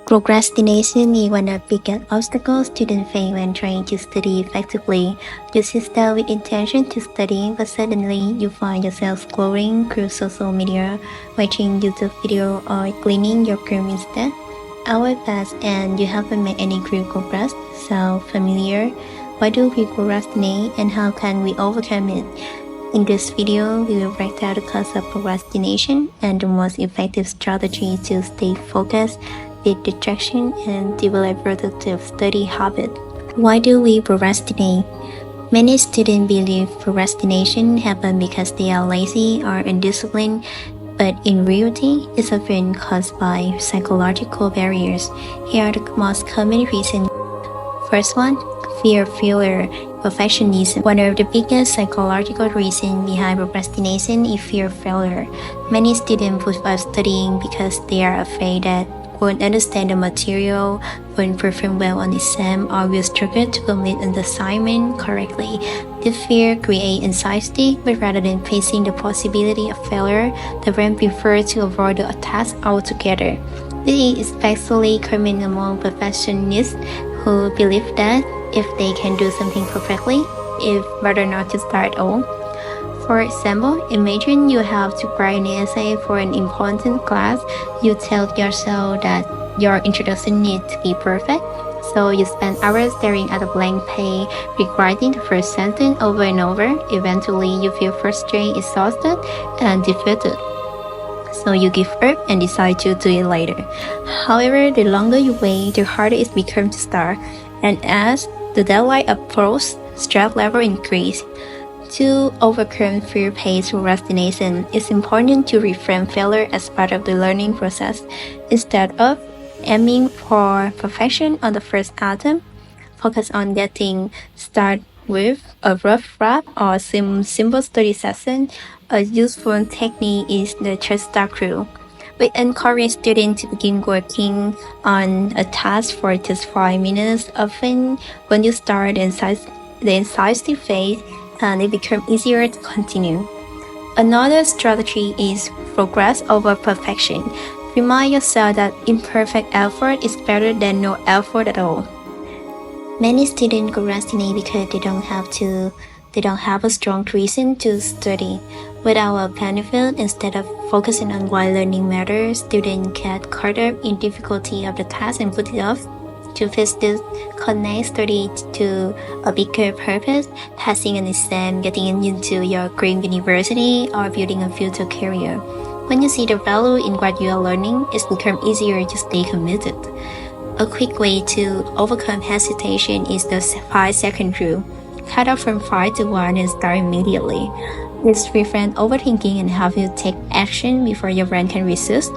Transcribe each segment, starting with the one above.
Procrastination is one of the biggest obstacles students face when trying to study effectively. You sit down with intention to study, but suddenly you find yourself scrolling through social media, watching YouTube videos, or cleaning your room instead. Hours pass and you haven't made any real progress. Sound familiar? Why do we procrastinate and how can we overcome it? In this video, we will break down the cause of procrastination and the most effective strategy to stay focused, beat distraction, and develop productive study habits. Why do we procrastinate? Many students believe procrastination happens because they are lazy or undisciplined, but in reality, it's often caused by psychological barriers. Here are the most common reasons. First one, fear of failure, perfectionism. One of the biggest psychological reasons behind procrastination is fear of failure. Many students put off studying because they are afraid that won't understand the material, won't perform well on the exam, or will struggle to complete an assignment correctly. This fear creates anxiety, but rather than facing the possibility of failure, the brain prefers to avoid the task altogether. This is especially common among perfectionists who believe that if they can do something perfectly, it's better not to start at all. For example, imagine you have to write an essay for an important class. You tell yourself that your introduction needs to be perfect, so you spend hours staring at a blank page, rewriting the first sentence over and over. Eventually, you feel frustrated, exhausted, and defeated. So you give up and decide to do it later. However, the longer you wait, the harder it becomes to start. And as the deadline approaches, stress level increases. To overcome fear-based procrastination, it's important to reframe failure as part of the learning process. Instead of aiming for perfection on the first attempt, focus on getting started with a rough draft or simple study session. A useful technique is the just start rule. We encourage students to begin working on a task for just 5 minutes. Often, when you start the anxiety phase, and it becomes easier to continue. Another strategy is progress over perfection. Remind yourself that imperfect effort is better than no effort at all. Many students procrastinate because they don't have a strong reason to study. Without a benefit, instead of focusing on why learning matters, students get caught up in difficulty of the task and put it off. To fix this, connect study to a bigger purpose, passing an exam, getting into your dream university, or building a future career. When you see the value in what you are learning, it becomes easier to stay committed. A quick way to overcome hesitation is the 5-second rule. Cut off from 5 to 1 and start immediately. This prevents overthinking and helps you take action before your brain can resist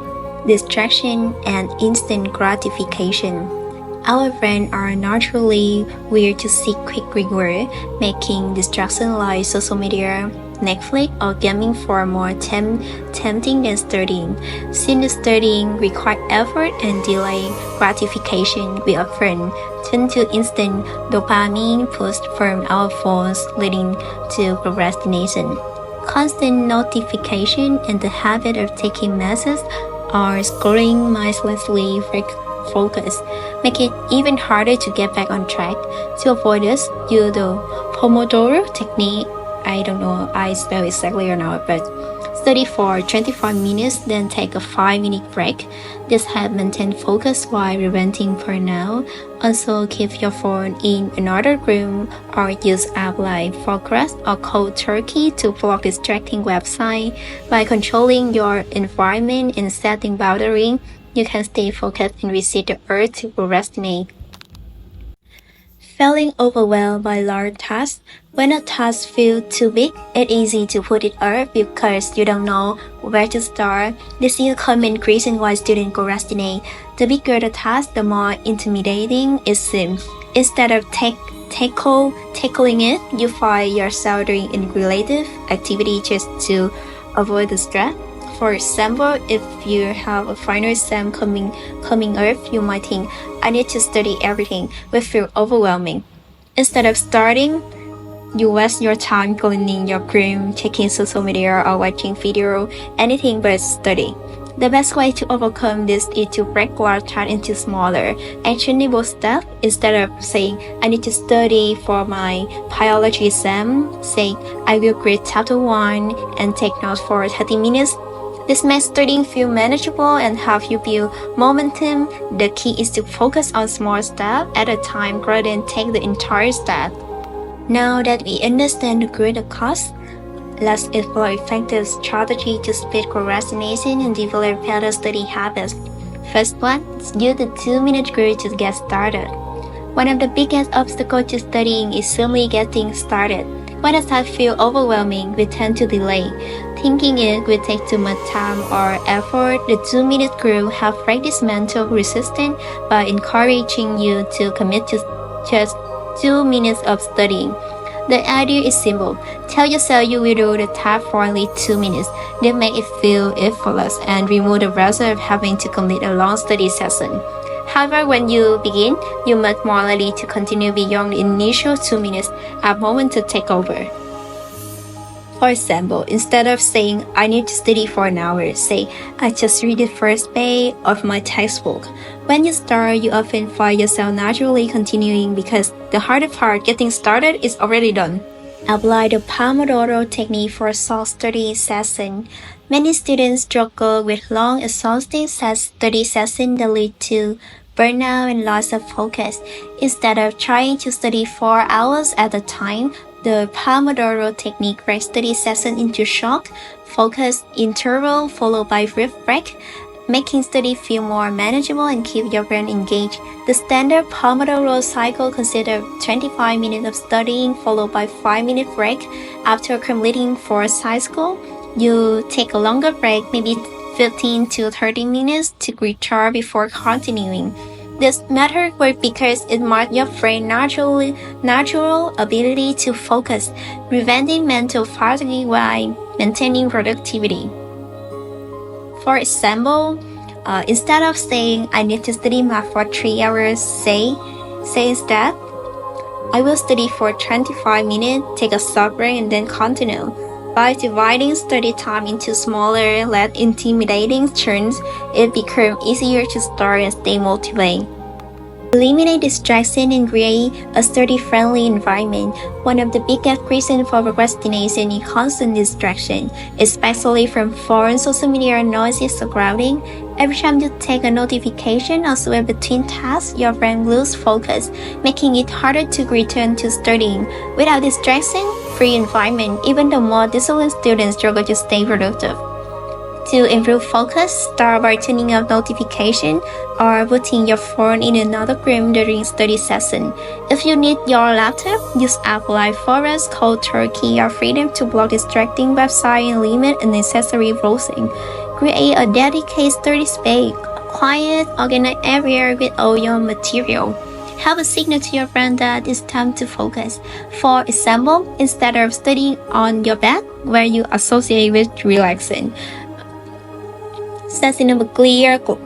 distraction and instant gratification. Our brains are naturally wired to seek quick reward, making distractions like social media, Netflix, or gaming far more tempting than studying. Since studying requires effort and delayed gratification, we often turn to instant dopamine boost from our phones, leading to procrastination. Constant notification and the habit of taking messages or scrolling mindlessly focus make it even harder to get back on track. To avoid this, use the Pomodoro Technique. I don't know I spell exactly or not, but study for 25 minutes, then take a 5-minute break. This helps maintain focus while preventing burnout. Also, keep your phone in another room or use apps like Focus or Cold Turkey to block distracting websites. By controlling your environment and setting boundaries, you can stay focused and resist the urge to procrastinate. Feeling overwhelmed by large tasks. When a task feels too big, it's easy to put it off because you don't know where to start. This is a common reason why students procrastinate. The bigger the task, the more intimidating it seems. Instead of tackling it, you find yourself doing unrelated activity just to avoid the stress. For example, if you have a final exam coming up, you might think, I need to study everything, which feel overwhelming. Instead of starting, you waste your time cleaning your room, checking social media, or watching video, anything but study. The best way to overcome this is to break large tasks into smaller, actionable steps. Instead of saying, I need to study for my biology exam, say, I will read chapter 1 and take notes for 30 minutes. This makes studying feel manageable and help you build momentum. The key is to focus on small steps at a time rather than take the entire step. Now that we understand the greater cost, let's explore effective strategy to speed procrastination and develop better study habits. First one, use the 2-minute rule to get started. One of the biggest obstacles to studying is simply getting started. When a task feels overwhelming, we tend to delay. Thinking it will take too much time or effort, the 2-minute rule helps break this mental resistance by encouraging you to commit to just 2 minutes of studying. The idea is simple. Tell yourself you will do the task for only 2 minutes. Then make it feel effortless and remove the pressure of having to complete a long study session. However, when you begin, you must more likely to continue beyond the initial 2 minutes, a moment to take over. For example, instead of saying, I need to study for an hour, say, I just read the first page of my textbook. When you start, you often find yourself naturally continuing because the harder part, getting started, is already done. Apply the Pomodoro Technique for a short study session. Many students struggle with long, exhausting study sessions that lead to burnout and loss of focus. Instead of trying to study 4 hours at a time, the Pomodoro Technique breaks study session into short, focused interval followed by brief break, making study feel more manageable and keep your brain engaged. The standard Pomodoro cycle considers 25 minutes of studying followed by 5-minute break. After completing 4 cycles, you take a longer break, maybe 15 to 30 minutes to recharge before continuing. This method works because it marks your brain's natural ability to focus, preventing mental fatigue while maintaining productivity. For example, instead of saying, I need to study math for 3 hours, say instead, I will study for 25 minutes, take a short break, and then continue. By dividing study time into smaller, less intimidating chunks, it becomes easier to start and stay motivated. Eliminate distraction and create a study-friendly environment. One of the biggest reasons for procrastination is constant distraction, especially from phone, social media, and noisy surroundings. Every time you take a notification or switch between tasks, your brain loses focus, making it harder to return to studying. Without distraction-free environment, even the more disciplined students struggle to stay productive. To improve focus, start by turning off notifications or putting your phone in another room during study session. If you need your laptop, use apps like Forest, Cold Turkey, or Freedom to block distracting websites and limit unnecessary browsing. Create a dedicated study space, a quiet, organized area with all your material. Have a signal to your brain that it's time to focus. For example, instead of studying on your bed, where you associate with relaxing, set in a clear goal.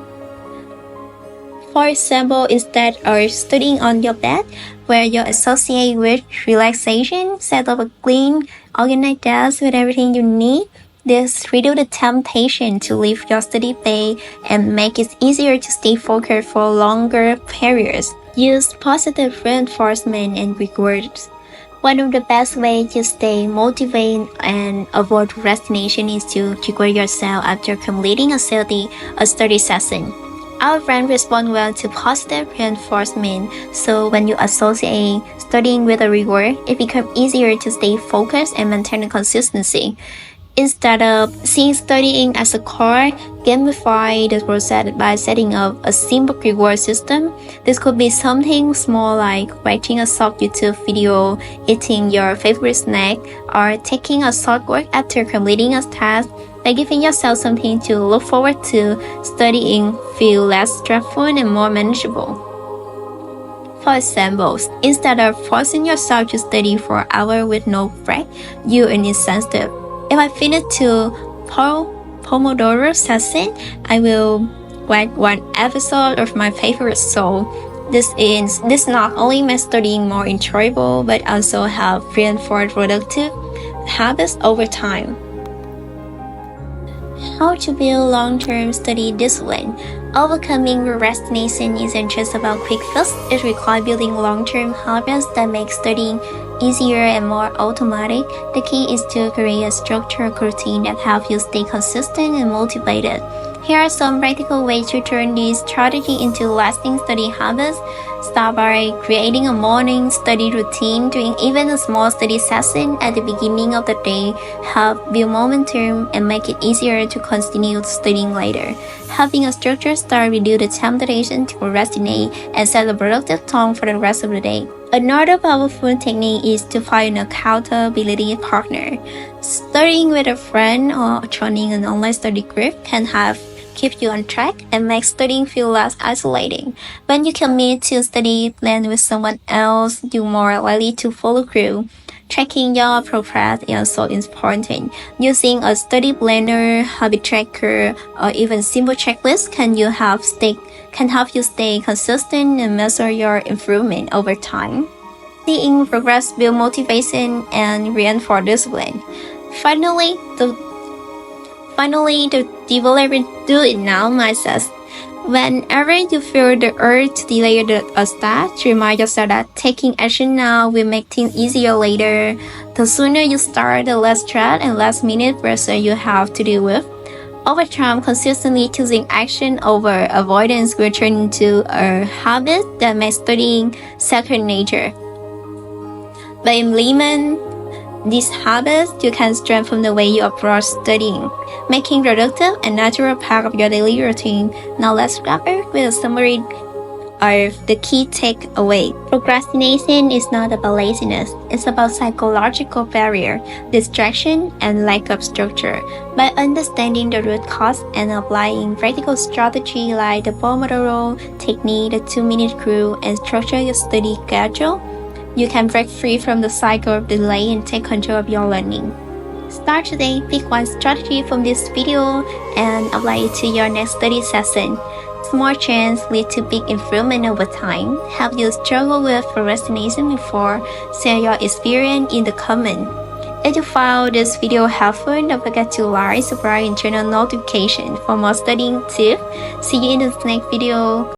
For example, instead of studying on your bed, where you associate with relaxation, set up a clean, organized desk with everything you need. This reduces the temptation to leave your study space and make it easier to stay focused for longer periods. Use positive reinforcement and rewards. One of the best ways to stay motivated and avoid procrastination is to reward yourself after completing a study session. Our brain responds well to positive reinforcement, so when you associate studying with a reward, it becomes easier to stay focused and maintain consistency. Instead of seeing studying as a chore, gamify the process by setting up a simple reward system. This could be something small like watching a short YouTube video, eating your favorite snack, or taking a short break after completing a task. By giving yourself something to look forward to, studying feels less stressful and more manageable. For example, instead of forcing yourself to study for an hour with no break, you an incentive. If I finish 2 Pomodoro session, I will watch 1 episode of my favorite show. This not only makes studying more enjoyable, but also help reinforce productive habits over time. How to build long-term study discipline. Overcoming procrastination isn't just about quick fix, it requires building long-term habits that make studying easier and more automatic. The key is to create a structured routine that helps you stay consistent and motivated. Here are some practical ways to turn this strategy into lasting study habits. Start by creating a morning study routine. Doing even a small study session at the beginning of the day help build momentum and make it easier to continue studying later. Having a structured start reduces the temptation to procrastinate and set a productive tone for the rest of the day. Another powerful technique is to find an accountability partner. Studying with a friend or joining an online study group can help keep you on track and make studying feel less isolating. When you commit to a study plan with someone else, you're more likely to follow through. Tracking your progress is also important. Using a study planner, habit tracker, or even simple checklist can help you stay consistent and measure your improvement over time. Seeing progress build motivation and reinforce discipline. Finally, the develop do it now mindset. Whenever you feel the urge to delay a start, remind yourself that taking action now will make things easier later. The sooner you start, the less stress and less minute pressure you have to deal with. Over time, consistently choosing action over avoidance will turn into a habit that makes studying second nature. By implementing these habits, you can strengthen the way you approach studying, making productive and natural part of your daily routine. Now let's wrap up with a summary of the key takeaway. Procrastination is not about laziness, it's about psychological barrier, distraction, and lack of structure. By understanding the root cause and applying practical strategy like the Pomodoro Technique, the 2-minute rule, and structure your study schedule, you can break free from the cycle of delay and take control of your learning. Start today, pick one strategy from this video and apply it to your next study session. Small changes lead to big improvement over time. Have you struggled with procrastination before? Share your experience in the comments. If you found this video helpful, don't forget to like, subscribe, and turn on notifications for more studying tips. See you in the next video.